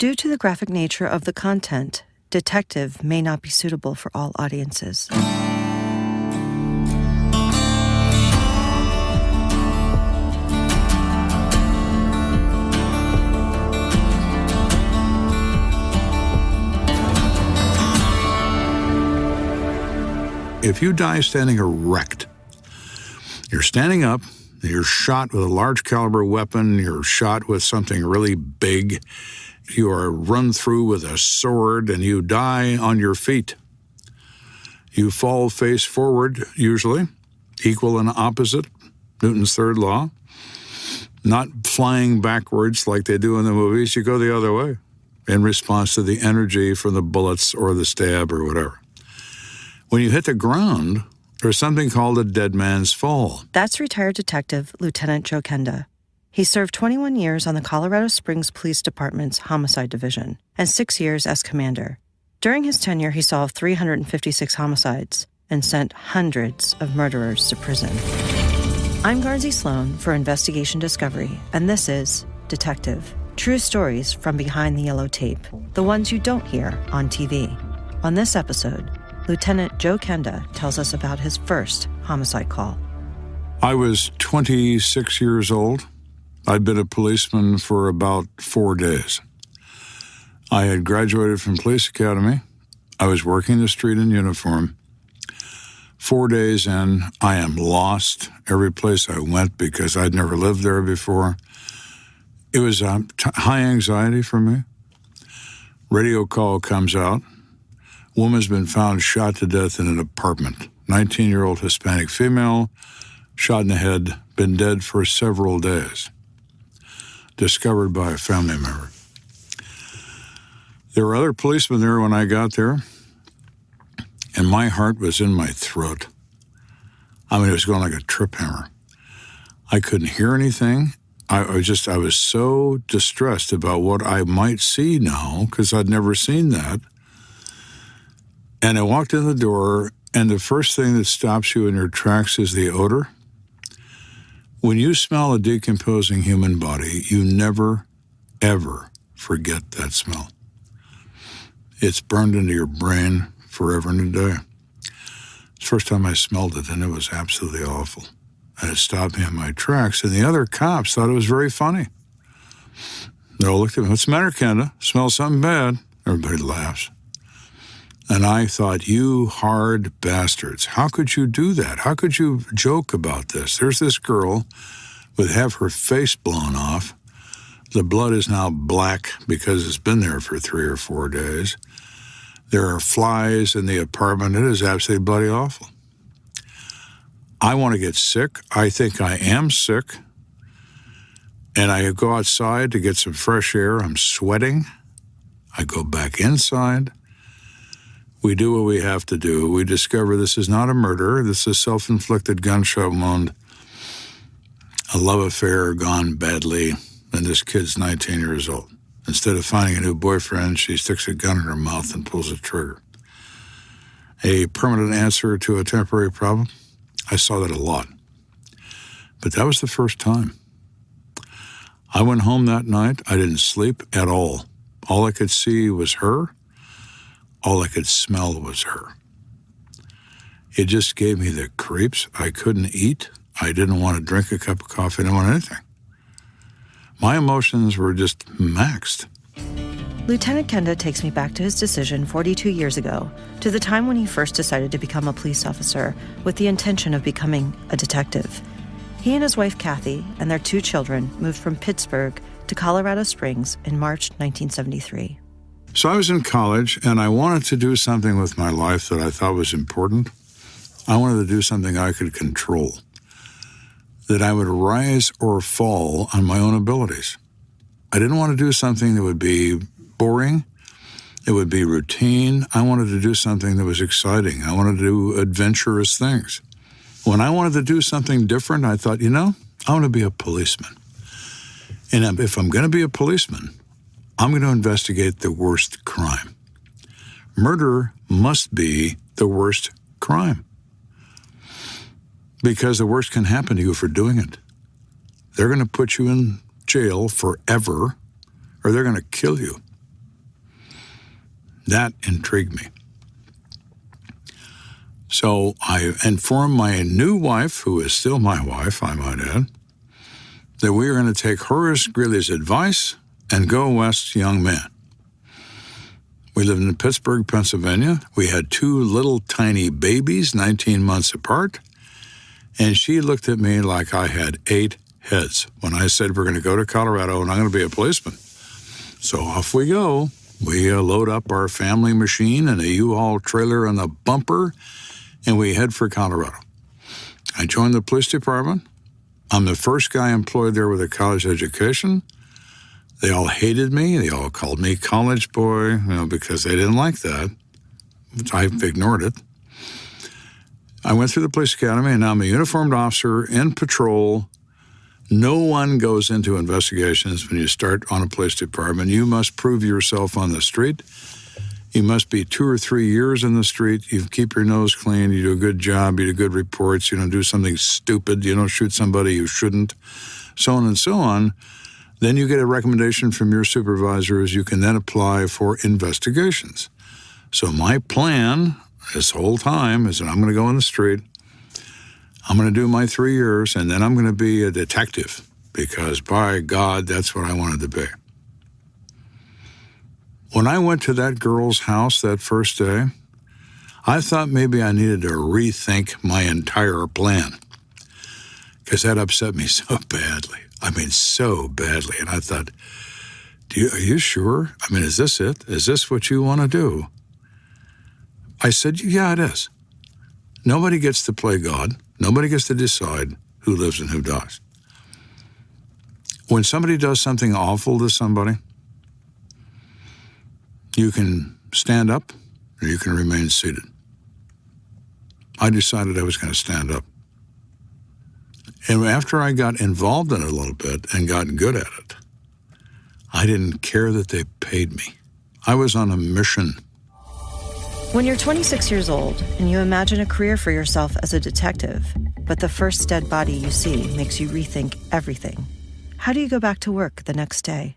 Due to the graphic nature of the content, Detective may not be suitable for all audiences. If you die standing erect, you're standing up, you're shot with a large caliber weapon, you're shot with something really big, you are run through with a sword, and you die on your feet. You fall face forward, usually, equal and opposite, Newton's third law. Not flying backwards like they do in the movies, you go the other way in response to the energy from the bullets or the stab or whatever. When you hit the ground, there's something called a dead man's fall. That's retired Detective Lieutenant Joe Kenda. He served 21 years on the Colorado Springs Police Department's Homicide Division and 6 years as commander. During his tenure, he solved 356 homicides and sent hundreds of murderers to prison. I'm Garnsey Sloan for Investigation Discovery, and this is Detective. True stories from behind the yellow tape, the ones you don't hear on TV. On this episode, Lieutenant Joe Kenda tells us about his first homicide call. I was 26 years old. I'd been a policeman for about 4 days. I had graduated from police academy. I was working the street in uniform. 4 days in, I am lost every place I went because I'd never lived there before. It was high anxiety for me. Radio call comes out. Woman's been found shot to death in an apartment. 19-year-old Hispanic female, shot in the head, been dead for several days. Discovered by a family member. There were other policemen there when I got there, and my heart was in my throat. I mean, it was going like a trip hammer. I couldn't hear anything. I was so distressed about what I might see now, because I'd never seen that. And I walked in the door, and the first thing that stops you in your tracks is the odor. When you smell a decomposing human body, you never, ever forget that smell. It's burned into your brain forever and a day. It's the first time I smelled it, and it was absolutely awful. And it stopped me in my tracks, and the other cops thought it was very funny. They all looked at me, "What's the matter, Kenda? Smells something bad?" Everybody laughs. And I thought, you hard bastards, how could you do that? How could you joke about this? There's this girl with half her face blown off. The blood is now black because it's been there for 3 or 4 days. There are flies in the apartment. It is absolutely bloody awful. I want to get sick. I think I am sick. And I go outside to get some fresh air. I'm sweating. I go back inside. We do what we have to do. We discover this is not a murder. This is a self-inflicted gunshot wound, a love affair gone badly, and this kid's 19 years old. Instead of finding a new boyfriend, she sticks a gun in her mouth and pulls the trigger. A permanent answer to a temporary problem? I saw that a lot. But that was the first time. I went home that night. I didn't sleep at all. All I could see was her. All I could smell was her. It just gave me the creeps. I couldn't eat. I didn't want to drink a cup of coffee. I didn't want anything. My emotions were just maxed. Lieutenant Kenda takes me back to his decision 42 years ago, to the time when he first decided to become a police officer with the intention of becoming a detective. He and his wife, Kathy, and their 2 children moved from Pittsburgh to Colorado Springs in March 1973. So I was in college, and I wanted to do something with my life that I thought was important. I wanted to do something I could control, that I would rise or fall on my own abilities. I didn't want to do something that would be boring. It would be routine. I wanted to do something that was exciting. I wanted to do adventurous things. When I wanted to do something different, I thought, I want to be a policeman. And if I'm going to be a policeman, I'm going to investigate the worst crime. Murder must be the worst crime, because the worst can happen to you for doing it. They're going to put you in jail forever, or they're going to kill you. That intrigued me. So I informed my new wife, who is still my wife, I might add, that we were going to take Horace Greeley's advice and go west young men. We lived in Pittsburgh, Pennsylvania. We had 2 little tiny babies, 19 months apart, and she looked at me like I had 8 heads when I said we're going to go to Colorado and I'm going to be a policeman. So off we go. We load up our family machine and a U-Haul trailer and a bumper, and we head for Colorado. I joined the police department. I'm the first guy employed there with a college education. They all hated me. They all called me college boy, because they didn't like that. I ignored it. I went through the police academy, and now I'm a uniformed officer in patrol. No one goes into investigations when you start on a police department. You must prove yourself on the street. You must be 2 or 3 years in the street. You keep your nose clean. You do a good job. You do good reports. You don't do something stupid. You don't shoot somebody you shouldn't, so on and so on. Then you get a recommendation from your supervisors. You can then apply for investigations. So my plan this whole time is that I'm going to go on the street. I'm going to do my 3 years, and then I'm going to be a detective because, by God, that's what I wanted to be. When I went to that girl's house that first day, I thought maybe I needed to rethink my entire plan because that upset me so badly. I mean, so badly. And I thought, are you sure? I mean, is this it? Is this what you want to do? I said, yeah, it is. Nobody gets to play God. Nobody gets to decide who lives and who dies. When somebody does something awful to somebody, you can stand up or you can remain seated. I decided I was going to stand up. And after I got involved in it a little bit and got good at it, I didn't care that they paid me. I was on a mission. When you're 26 years old and you imagine a career for yourself as a detective, but the first dead body you see makes you rethink everything, how do you go back to work the next day?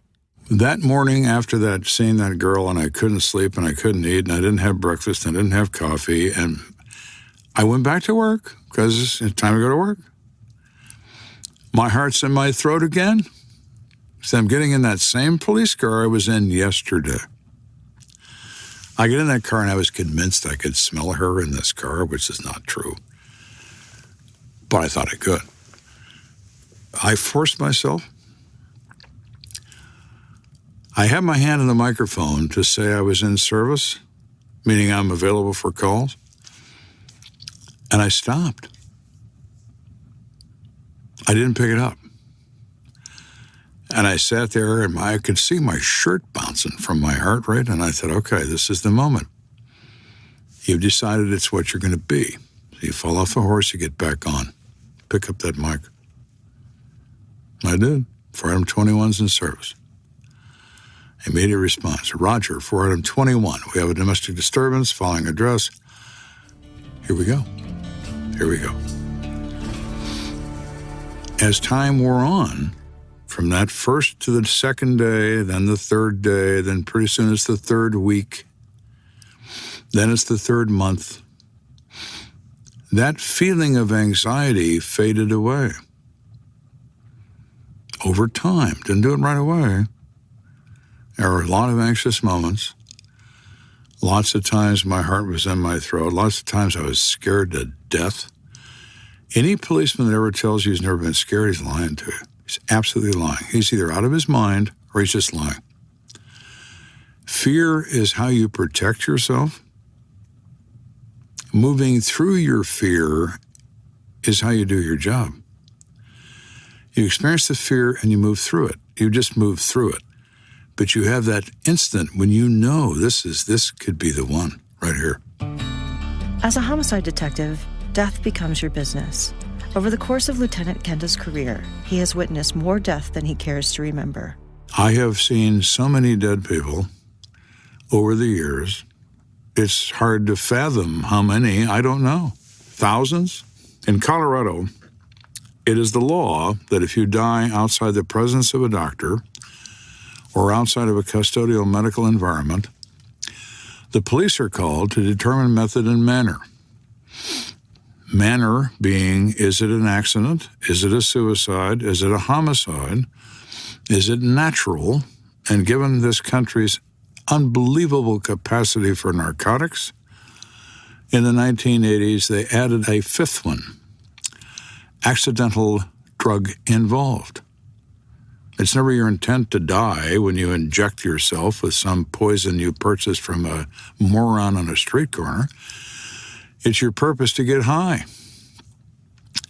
That morning after that, seeing that girl, and I couldn't sleep and I couldn't eat and I didn't have breakfast and I didn't have coffee, and I went back to work because it's time to go to work. My heart's in my throat again. So I'm getting in that same police car I was in yesterday. I get in that car and I was convinced I could smell her in this car, which is not true. But I thought I could. I forced myself. I had my hand on the microphone to say I was in service, meaning I'm available for calls. And I stopped. I didn't pick it up. And I sat there and I could see my shirt bouncing from my heart rate. And I thought, okay, this is the moment. You've decided it's what you're going to be. So you fall off a horse, you get back on. Pick up that mic. I did. 4 item 21's in service. Immediate response. Roger, 4 item 21. We have a domestic disturbance, following address. Here we go. Here we go. As time wore on, from that first to the second day, then the third day, then pretty soon it's the third week, then it's the third month, that feeling of anxiety faded away. Over time, didn't do it right away. There were a lot of anxious moments. Lots of times my heart was in my throat. Lots of times I was scared to death. Any policeman that ever tells you he's never been scared, he's lying to you. He's absolutely lying. He's either out of his mind or he's just lying. Fear is how you protect yourself. Moving through your fear is how you do your job. You experience the fear and you move through it. You just move through it. But you have that instant when you know this could be the one right here. As a homicide detective, death becomes your business. Over the course of Lieutenant Kenda's career, he has witnessed more death than he cares to remember. I have seen so many dead people over the years. It's hard to fathom how many, I don't know. Thousands? In Colorado, it is the law that if you die outside the presence of a doctor or outside of a custodial medical environment, The police are called to determine method and manner. Manner being, is it an accident? Is it a suicide? Is it a homicide? Is it natural? And given this country's unbelievable capacity for narcotics, in the 1980s, they added a fifth one, accidental drug involved. It's never your intent to die when you inject yourself with some poison you purchased from a moron on a street corner. It's your purpose to get high.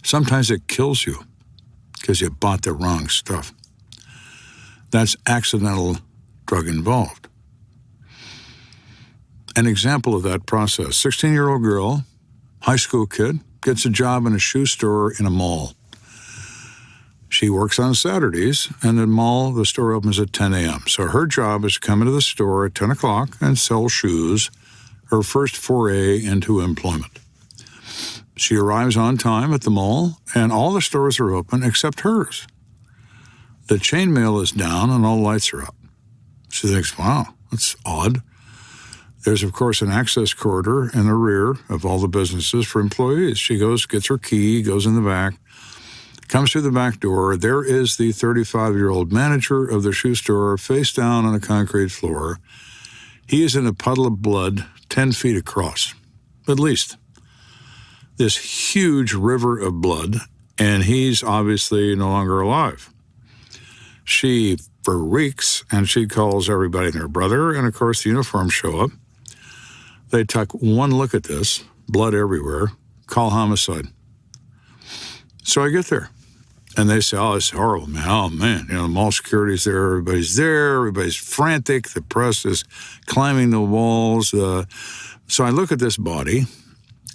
Sometimes it kills you because you bought the wrong stuff. That's accidental drug involved. An example of that process, 16-year-old girl, high school kid, gets a job in a shoe store in a mall. She works on Saturdays, and the store opens at 10 a.m. So her job is to come into the store at 10 o'clock and sell shoes, her first foray into employment. She arrives on time at the mall, and all the stores are open except hers. The chainmail is down and all lights are up. She thinks, wow, that's odd. There's, of course, an access corridor in the rear of all the businesses for employees. She goes, gets her key, goes in the back, comes through the back door. There is the 35-year-old manager of the shoe store face down on a concrete floor. He is in a puddle of blood 10 feet across, at least. This huge river of blood, and he's obviously no longer alive. She freaks, and she calls everybody and their brother, and of course the uniforms show up. They take one look at this, blood everywhere, call homicide. So I get there, and they say, oh, it's horrible, man. Oh, man, the mall security's there, everybody's frantic, the press is climbing the walls. So I look at this body.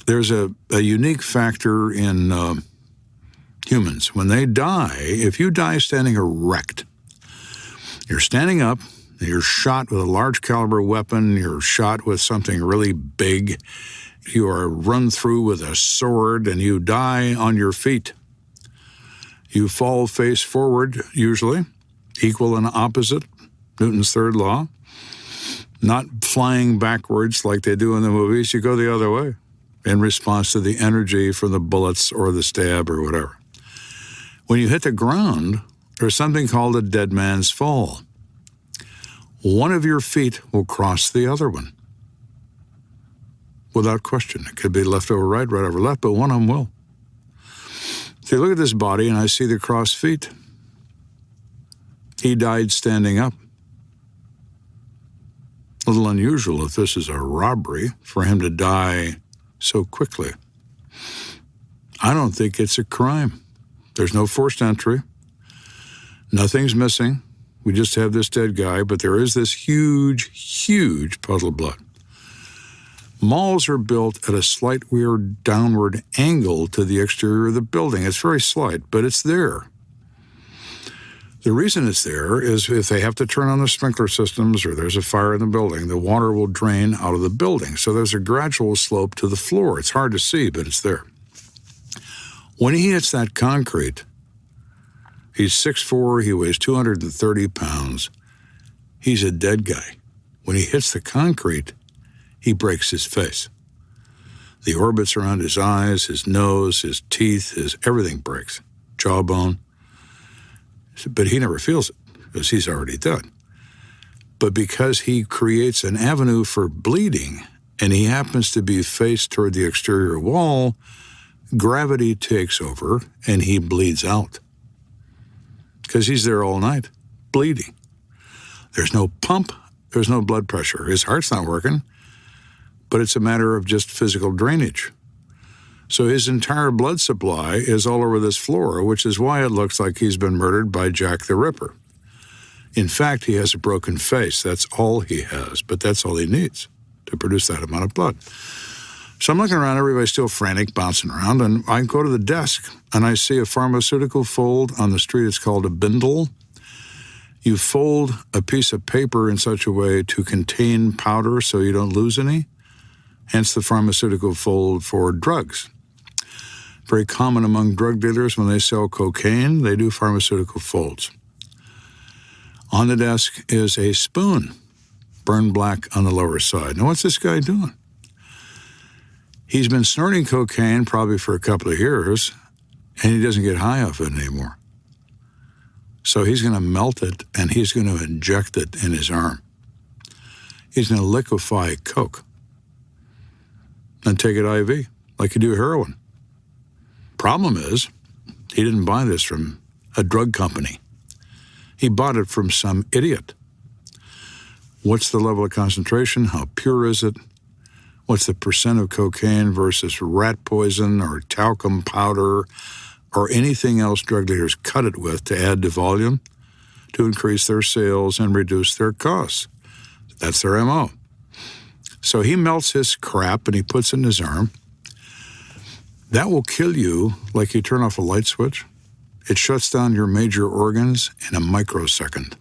There's a unique factor in humans. When they die, if you die standing erect, you're standing up, you're shot with a large caliber weapon, you're shot with something really big, you are run through with a sword, and you die on your feet. You fall face forward, usually, equal and opposite, Newton's third law. Not flying backwards like they do in the movies, you go the other way in response to the energy from the bullets or the stab or whatever. When you hit the ground, there's something called a dead man's fall. One of your feet will cross the other one. Without question. It could be left over right, right over left, but one of them will. So you look at this body, and I see the crossed feet. He died standing up. A little unusual if this is a robbery for him to die so quickly. I don't think it's a crime. There's no forced entry. Nothing's missing. We just have this dead guy, but there is this huge, huge puddle of blood. Malls are built at a slight weird downward angle to the exterior of the building. It's very slight, but it's there. The reason it's there is if they have to turn on the sprinkler systems or there's a fire in the building, the water will drain out of the building. So there's a gradual slope to the floor. It's hard to see, but it's there. When he hits that concrete, he's 6'4", he weighs 230 pounds. He's a dead guy. When he hits the concrete, he breaks his face. The orbits around his eyes, his nose, his teeth, his everything breaks. Jawbone. But he never feels it because he's already dead. But because he creates an avenue for bleeding and he happens to be faced toward the exterior wall, gravity takes over and he bleeds out. Because he's there all night, bleeding. There's no pump, there's no blood pressure. His heart's not working, but it's a matter of just physical drainage. So his entire blood supply is all over this floor, which is why it looks like he's been murdered by Jack the Ripper. In fact, he has a broken face. That's all he has, but that's all he needs to produce that amount of blood. So I'm looking around, everybody's still frantic, bouncing around, and I go to the desk, and I see a pharmaceutical fold on the street. It's called a bindle. You fold a piece of paper in such a way to contain powder so you don't lose any, hence the pharmaceutical fold for drugs. Very common among drug dealers when they sell cocaine, they do pharmaceutical folds. On the desk is a spoon, burned black on the lower side. Now, what's this guy doing? He's been snorting cocaine probably for a couple of years, and he doesn't get high off it anymore. So he's going to melt it, and he's going to inject it in his arm. He's going to liquefy coke and take it IV, like you do heroin. Problem is, he didn't buy this from a drug company. He bought it from some idiot. What's the level of concentration? How pure is it? What's the percent of cocaine versus rat poison or talcum powder or anything else drug dealers cut it with to add to volume to increase their sales and reduce their costs? That's their MO. So he melts his crap and he puts it in his arm. That will kill you like you turn off a light switch. It shuts down your major organs in a microsecond.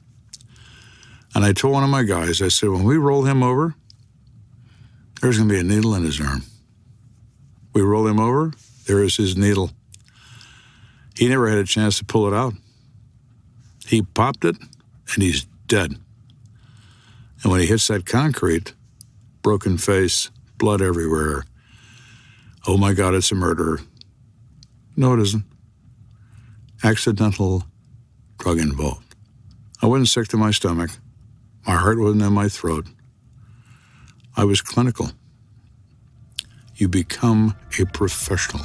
And I told one of my guys, I said, when we roll him over, there's going to be a needle in his arm. We roll him over, there is his needle. He never had a chance to pull it out. He popped it, and he's dead. And when he hits that concrete, broken face, blood everywhere. Oh my God, it's a murder. No, it isn't. Accidental drug involved. I wasn't sick to my stomach. My heart wasn't in my throat. I was clinical. You become a professional.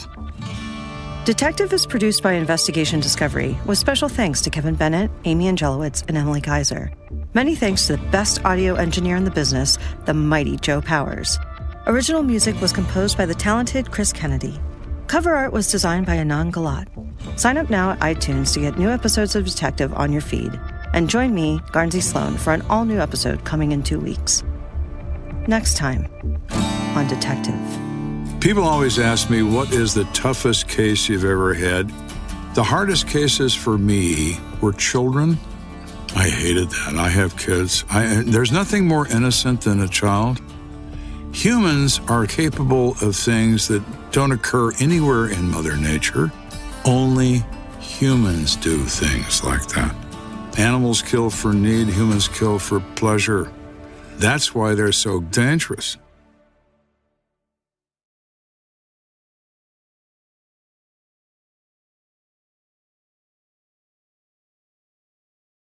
Detective is produced by Investigation Discovery, with special thanks to Kevin Bennett, Amy Angelowitz, and Emily Kaiser. Many thanks to the best audio engineer in the business, the mighty Joe Powers. Original music was composed by the talented Chris Kennedy. Cover art was designed by Anand Galat. Sign up now at iTunes to get new episodes of Detective on your feed. And join me, Garnsey Sloan, for an all-new episode coming in 2 weeks. Next time on Detective. People always ask me, what is the toughest case you've ever had? The hardest cases for me were children. I hated that. I have kids. There's nothing more innocent than a child. Humans are capable of things that don't occur anywhere in Mother Nature. Only humans do things like that. Animals kill for need, humans kill for pleasure. That's why they're so dangerous.